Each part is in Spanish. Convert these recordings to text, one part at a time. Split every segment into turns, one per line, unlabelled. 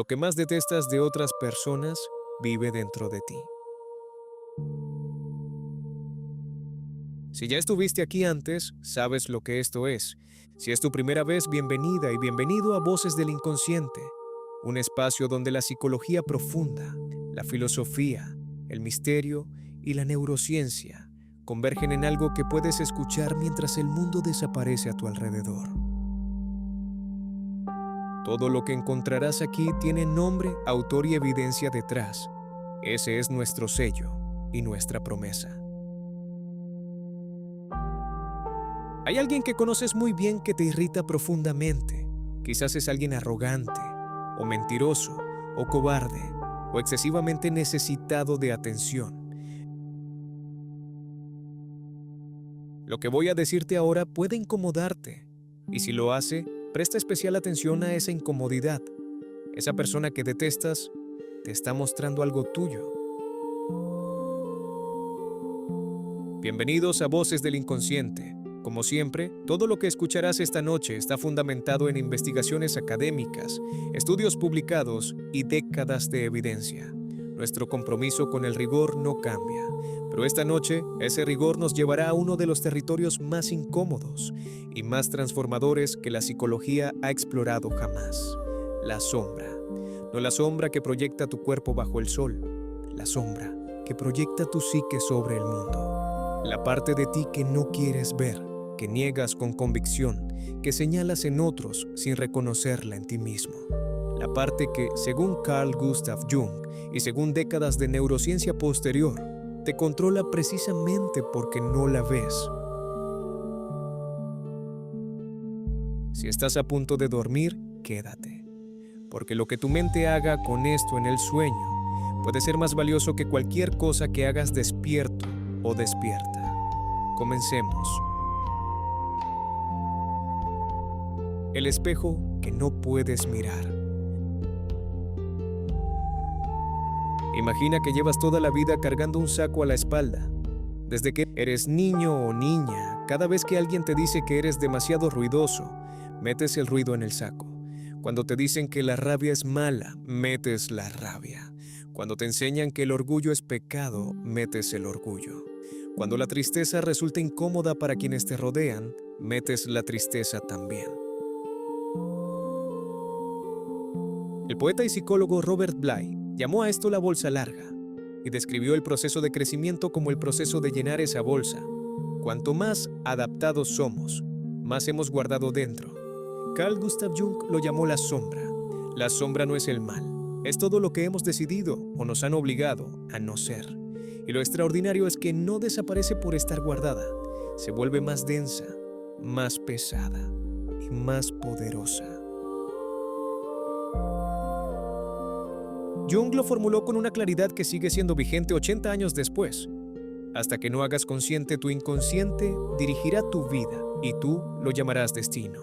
lo que más detestas de otras personas vive dentro de ti. Si ya estuviste aquí antes, sabes lo que esto es. Si es tu primera vez, bienvenida y bienvenido a Voces del Inconsciente, un espacio donde la psicología profunda, la filosofía, el misterio y la neurociencia convergen en algo que puedes escuchar mientras el mundo desaparece a tu alrededor. Todo lo que encontrarás aquí tiene nombre, autor y evidencia detrás. Ese es nuestro sello y nuestra promesa. Hay alguien que conoces muy bien que te irrita profundamente. Quizás es alguien arrogante, o mentiroso, o cobarde, o excesivamente necesitado de atención. Lo que voy a decirte ahora puede incomodarte, y si lo hace, presta especial atención a esa incomodidad. Esa persona que detestas te está mostrando algo tuyo. Bienvenidos a Voces del Inconsciente. Como siempre, todo lo que escucharás esta noche está fundamentado en investigaciones académicas, estudios publicados y décadas de evidencia. Nuestro compromiso con el rigor no cambia, pero esta noche ese rigor nos llevará a uno de los territorios más incómodos y más transformadores que la psicología ha explorado jamás: la sombra. No la sombra que proyecta tu cuerpo bajo el sol, la sombra que proyecta tu psique sobre el mundo. La parte de ti que no quieres ver, que niegas con convicción, que señalas en otros sin reconocerla en ti mismo. La parte que, según Carl Gustav Jung y según décadas de neurociencia posterior, te controla precisamente porque no la ves. Si estás a punto de dormir, quédate, porque lo que tu mente haga con esto en el sueño puede ser más valioso que cualquier cosa que hagas despierto o despierta. Comencemos. El espejo que no puedes mirar. Imagina que llevas toda la vida cargando un saco a la espalda. Desde que eres niño o niña, cada vez que alguien te dice que eres demasiado ruidoso, metes el ruido en el saco. Cuando te dicen que la rabia es mala, metes la rabia. Cuando te enseñan que el orgullo es pecado, metes el orgullo. Cuando la tristeza resulta incómoda para quienes te rodean, metes la tristeza también. El poeta y psicólogo Robert Bly llamó a esto la bolsa larga y describió el proceso de crecimiento como el proceso de llenar esa bolsa. Cuanto más adaptados somos, más hemos guardado dentro. Carl Gustav Jung lo llamó la sombra. La sombra no es el mal, es todo lo que hemos decidido o nos han obligado a no ser. Y lo extraordinario es que no desaparece por estar guardada, se vuelve más densa, más pesada y más poderosa. Jung lo formuló con una claridad que sigue siendo vigente 80 años después. Hasta que no hagas consciente tu inconsciente, dirigirá tu vida y tú lo llamarás destino.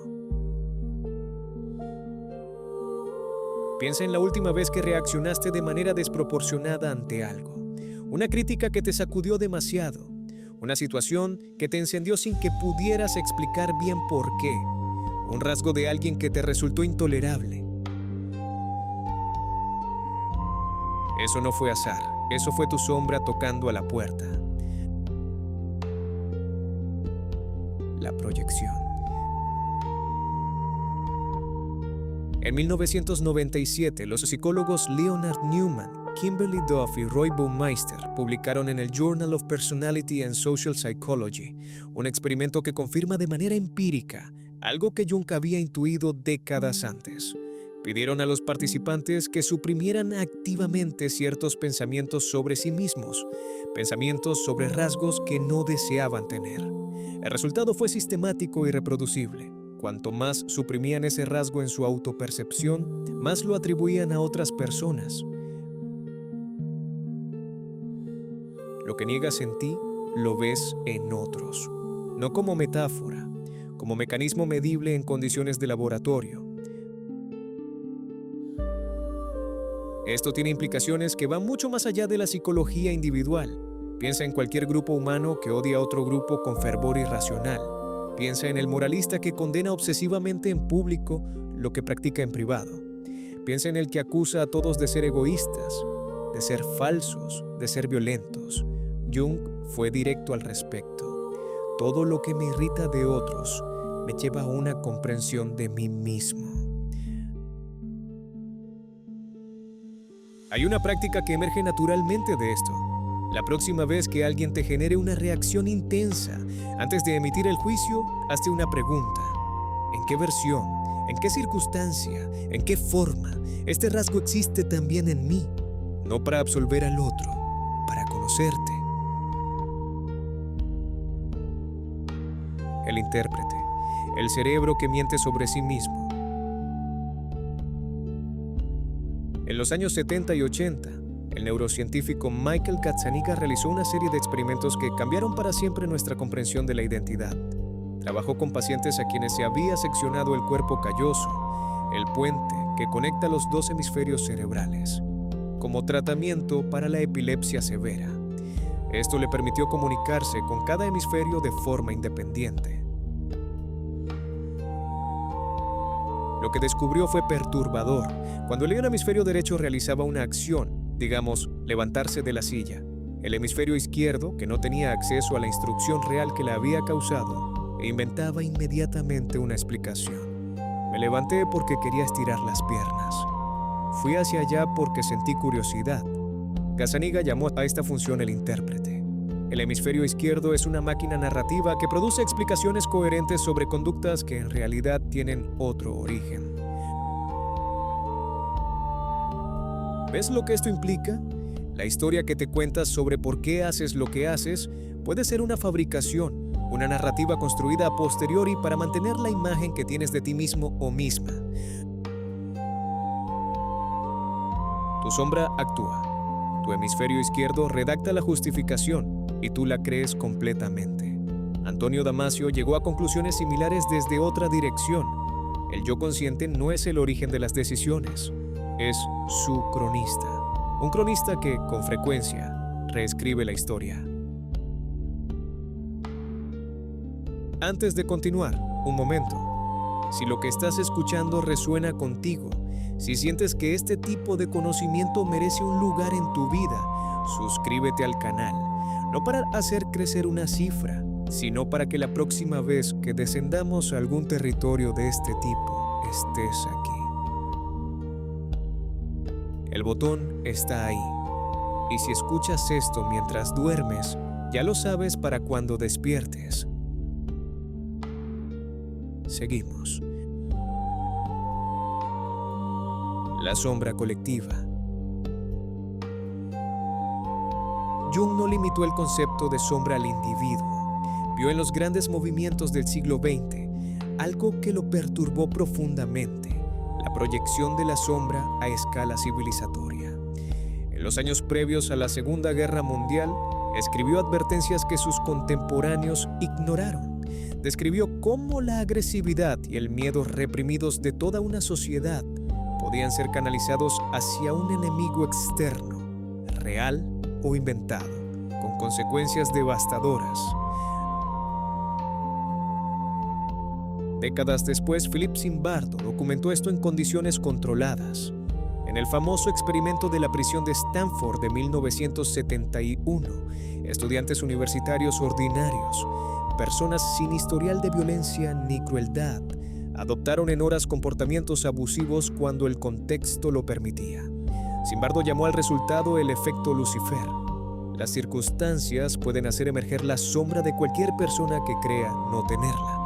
Piensa en la última vez que reaccionaste de manera desproporcionada ante algo. Una crítica que te sacudió demasiado. Una situación que te encendió sin que pudieras explicar bien por qué. Un rasgo de alguien que te resultó intolerable. Eso no fue azar, eso fue tu sombra tocando a la puerta. La proyección. En 1997, los psicólogos Leonard Newman, Kimberly Duff y Roy Baumeister publicaron en el Journal of Personality and Social Psychology un experimento que confirma de manera empírica algo que Jung había intuido décadas antes. Pidieron a los participantes que suprimieran activamente ciertos pensamientos sobre sí mismos, pensamientos sobre rasgos que no deseaban tener. El resultado fue sistemático y reproducible. Cuanto más suprimían ese rasgo en su autopercepción, más lo atribuían a otras personas. Lo que niegas en ti, lo ves en otros. No como metáfora, como mecanismo medible en condiciones de laboratorio. Esto tiene implicaciones que van mucho más allá de la psicología individual. Piensa en cualquier grupo humano que odia a otro grupo con fervor irracional. Piensa en el moralista que condena obsesivamente en público lo que practica en privado. Piensa en el que acusa a todos de ser egoístas, de ser falsos, de ser violentos. Jung fue directo al respecto. Todo lo que me irrita de otros me lleva a una comprensión de mí mismo. Hay una práctica que emerge naturalmente de esto. La próxima vez que alguien te genere una reacción intensa, antes de emitir el juicio, hazte una pregunta. ¿En qué versión? ¿En qué circunstancia? ¿En qué forma? Este rasgo existe también en mí, no para absolver al otro, para conocerte. El intérprete, el cerebro que miente sobre sí mismo. En los años 70 y 80, el neurocientífico Michael Gazzaniga realizó una serie de experimentos que cambiaron para siempre nuestra comprensión de la identidad. Trabajó con pacientes a quienes se había seccionado el cuerpo calloso, el puente que conecta los dos hemisferios cerebrales, como tratamiento para la epilepsia severa. Esto le permitió comunicarse con cada hemisferio de forma independiente. Lo que descubrió fue perturbador. Cuando el hemisferio derecho realizaba una acción, digamos, levantarse de la silla, el hemisferio izquierdo, que no tenía acceso a la instrucción real que la había causado, inventaba inmediatamente una explicación. Me levanté porque quería estirar las piernas. Fui hacia allá porque sentí curiosidad. Gazzaniga llamó a esta función el intérprete. El hemisferio izquierdo es una máquina narrativa que produce explicaciones coherentes sobre conductas que en realidad tienen otro origen. ¿Ves lo que esto implica? La historia que te cuentas sobre por qué haces lo que haces puede ser una fabricación, una narrativa construida a posteriori para mantener la imagen que tienes de ti mismo o misma. Tu sombra actúa. Tu hemisferio izquierdo redacta la justificación y tú la crees completamente. Antonio Damasio llegó a conclusiones similares desde otra dirección. El yo consciente no es el origen de las decisiones, es su cronista. Un cronista que, con frecuencia, reescribe la historia. Antes de continuar, un momento. Si lo que estás escuchando resuena contigo, si sientes que este tipo de conocimiento merece un lugar en tu vida, suscríbete al canal, no para hacer crecer una cifra, sino para que la próxima vez que descendamos a algún territorio de este tipo, estés aquí. El botón está ahí, y si escuchas esto mientras duermes, ya lo sabes para cuando despiertes. Seguimos. La sombra colectiva. Jung no limitó el concepto de sombra al individuo. Vio en los grandes movimientos del siglo XX algo que lo perturbó profundamente: la proyección de la sombra a escala civilizatoria. En los años previos a la Segunda Guerra Mundial, escribió advertencias que sus contemporáneos ignoraron. Describió cómo la agresividad y el miedo reprimidos de toda una sociedad podían ser canalizados hacia un enemigo externo, real o inventado, con consecuencias devastadoras. Décadas después, Philip Zimbardo documentó esto en condiciones controladas. En el famoso experimento de la prisión de Stanford de 1971, estudiantes universitarios ordinarios, personas sin historial de violencia ni crueldad, adoptaron en horas comportamientos abusivos cuando el contexto lo permitía. Zimbardo llamó al resultado el efecto Lucifer. Las circunstancias pueden hacer emerger la sombra de cualquier persona que crea no tenerla.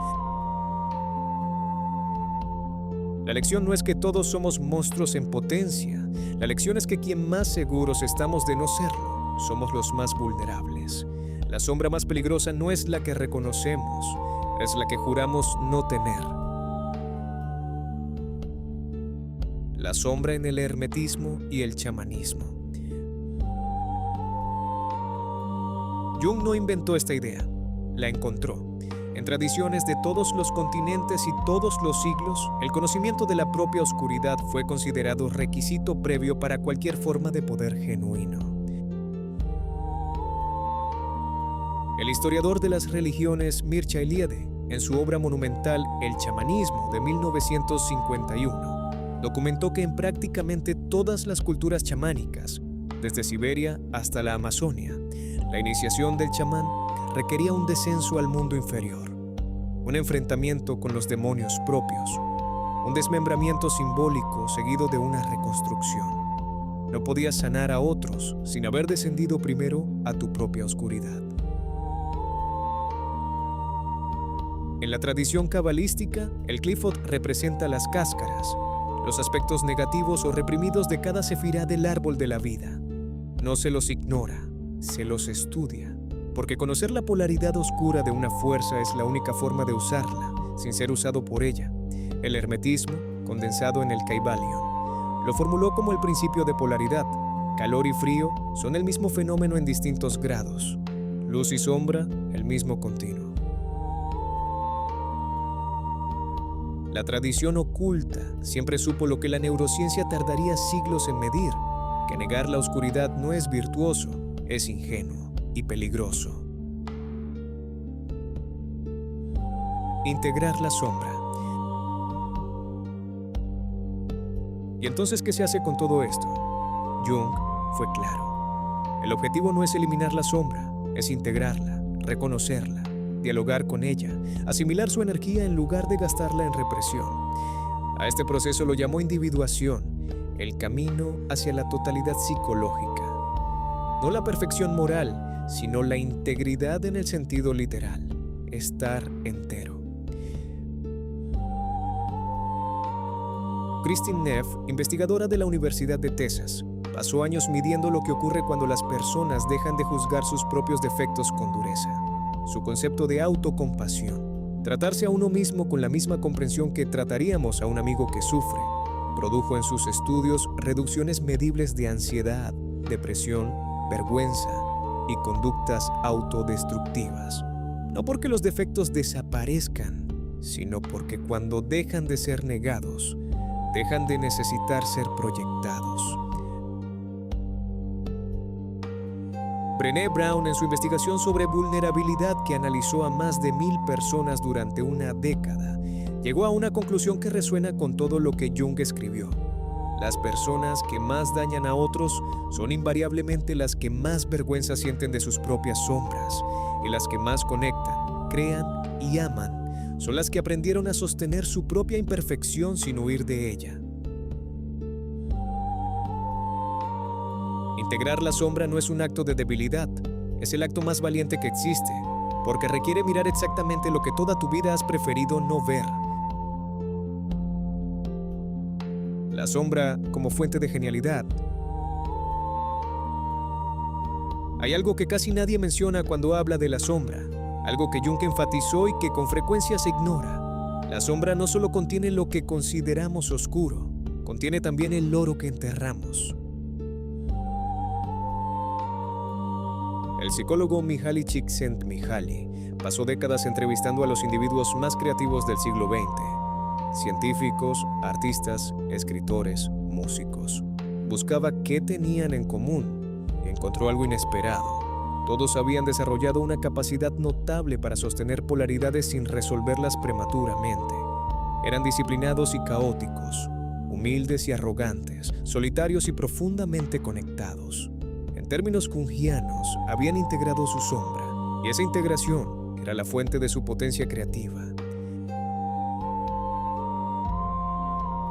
La lección no es que todos somos monstruos en potencia. La lección es que quien más seguros estamos de no serlo, somos los más vulnerables. La sombra más peligrosa no es la que reconocemos, es la que juramos no tener. La sombra en el hermetismo y el chamanismo. Jung no inventó esta idea, la encontró. En tradiciones de todos los continentes y todos los siglos, el conocimiento de la propia oscuridad fue considerado requisito previo para cualquier forma de poder genuino. El historiador de las religiones Mircea Eliade, en su obra monumental El chamanismo de 1951, documentó que en prácticamente todas las culturas chamánicas, desde Siberia hasta la Amazonia, la iniciación del chamán requería un descenso al mundo inferior, un enfrentamiento con los demonios propios, un desmembramiento simbólico seguido de una reconstrucción. No podías sanar a otros sin haber descendido primero a tu propia oscuridad. En la tradición cabalística, el Qliphoth representa las cáscaras, los aspectos negativos o reprimidos de cada sefirá del árbol de la vida. No se los ignora, se los estudia, porque conocer la polaridad oscura de una fuerza es la única forma de usarla, sin ser usado por ella. El hermetismo, condensado en el Kybalion, lo formuló como el principio de polaridad. Calor y frío son el mismo fenómeno en distintos grados. Luz y sombra, el mismo continuo. La tradición oculta siempre supo lo que la neurociencia tardaría siglos en medir, que negar la oscuridad no es virtuoso, es ingenuo y peligroso. Integrar la sombra. ¿Y entonces qué se hace con todo esto? Jung fue claro. El objetivo no es eliminar la sombra, es integrarla, reconocerla, dialogar con ella, asimilar su energía en lugar de gastarla en represión. A este proceso lo llamó individuación, el camino hacia la totalidad psicológica. No la perfección moral, sino la integridad en el sentido literal, estar entero. Kristin Neff, investigadora de la Universidad de Texas, pasó años midiendo lo que ocurre cuando las personas dejan de juzgar sus propios defectos con dureza. Su concepto de autocompasión, tratarse a uno mismo con la misma comprensión que trataríamos a un amigo que sufre, produjo en sus estudios reducciones medibles de ansiedad, depresión, vergüenza y conductas autodestructivas. No porque los defectos desaparezcan, sino porque cuando dejan de ser negados, dejan de necesitar ser proyectados. Brené Brown, en su investigación sobre vulnerabilidad que analizó a más de 1000 personas durante una década, llegó a una conclusión que resuena con todo lo que Jung escribió. Las personas que más dañan a otros son invariablemente las que más vergüenza sienten de sus propias sombras, y las que más conectan, crean y aman son las que aprendieron a sostener su propia imperfección sin huir de ella. Integrar la sombra no es un acto de debilidad, es el acto más valiente que existe, porque requiere mirar exactamente lo que toda tu vida has preferido no ver. La sombra como fuente de genialidad. Hay algo que casi nadie menciona cuando habla de la sombra, algo que Jung enfatizó y que con frecuencia se ignora. La sombra no solo contiene lo que consideramos oscuro, contiene también el oro que enterramos. El psicólogo Mihaly Csikszentmihalyi pasó décadas entrevistando a los individuos más creativos del siglo XX, científicos, artistas, escritores, músicos. Buscaba qué tenían en común y encontró algo inesperado. Todos habían desarrollado una capacidad notable para sostener polaridades sin resolverlas prematuramente. Eran disciplinados y caóticos, humildes y arrogantes, solitarios y profundamente conectados. En términos jungianos, habían integrado su sombra, y esa integración era la fuente de su potencia creativa.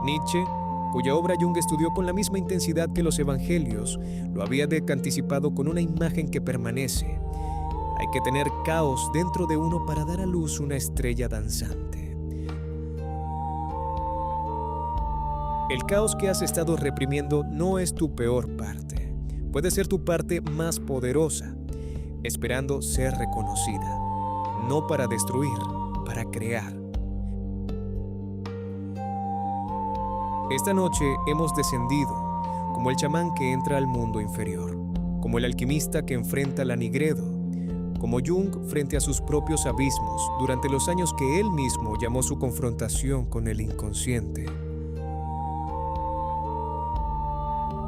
Nietzsche, cuya obra Jung estudió con la misma intensidad que los evangelios, lo había anticipado con una imagen que permanece. Hay que tener caos dentro de uno para dar a luz una estrella danzante. El caos que has estado reprimiendo no es tu peor parte. Puede ser tu parte más poderosa, esperando ser reconocida, no para destruir, para crear. Esta noche hemos descendido, como el chamán que entra al mundo inferior, como el alquimista que enfrenta la nigredo, como Jung frente a sus propios abismos durante los años que él mismo llamó su confrontación con el inconsciente.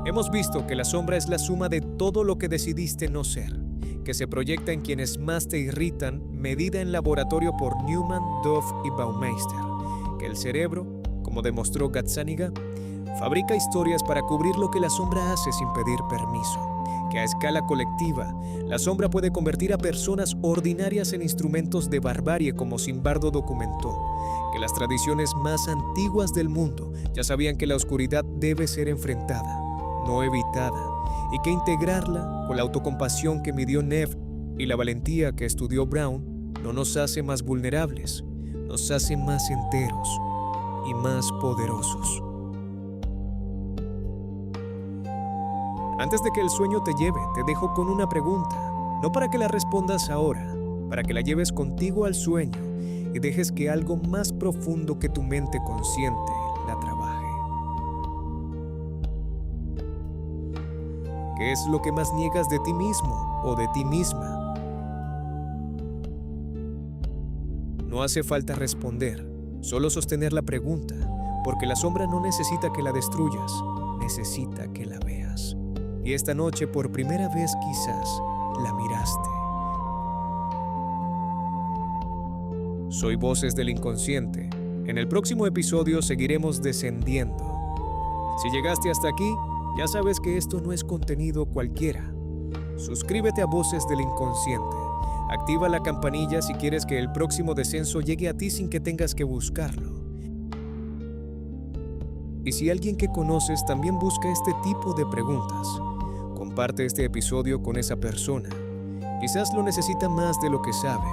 Hemos visto que la sombra es la suma de todo lo que decidiste no ser, que se proyecta en quienes más te irritan, medida en laboratorio por Newman, Dove y Baumeister, que el cerebro, como demostró Gazzaniga, Fabrica historias para cubrir lo que la sombra hace sin pedir permiso. Que a escala colectiva, la sombra puede convertir a personas ordinarias en instrumentos de barbarie, como Zimbardo documentó. Que las tradiciones más antiguas del mundo ya sabían que la oscuridad debe ser enfrentada, no evitada, y que integrarla con la autocompasión que midió Neff y la valentía que estudió Brown no nos hace más vulnerables, nos hace más enteros y más poderosos. Antes de que el sueño te lleve, te dejo con una pregunta, no para que la respondas ahora, para que la lleves contigo al sueño y dejes que algo más profundo que tu mente consciente la trabaje. ¿Qué es lo que más niegas de ti mismo o de ti misma? No hace falta responder, solo sostener la pregunta, porque la sombra no necesita que la destruyas, necesita que la veas. Y esta noche, por primera vez quizás, la miraste. Soy Voces del Inconsciente. En el próximo episodio seguiremos descendiendo. Si llegaste hasta aquí, ya sabes que esto no es contenido cualquiera. Suscríbete a Voces del Inconsciente. Activa la campanilla si quieres que el próximo descenso llegue a ti sin que tengas que buscarlo. Y si alguien que conoces también busca este tipo de preguntas, comparte este episodio con esa persona. Quizás lo necesita más de lo que sabe.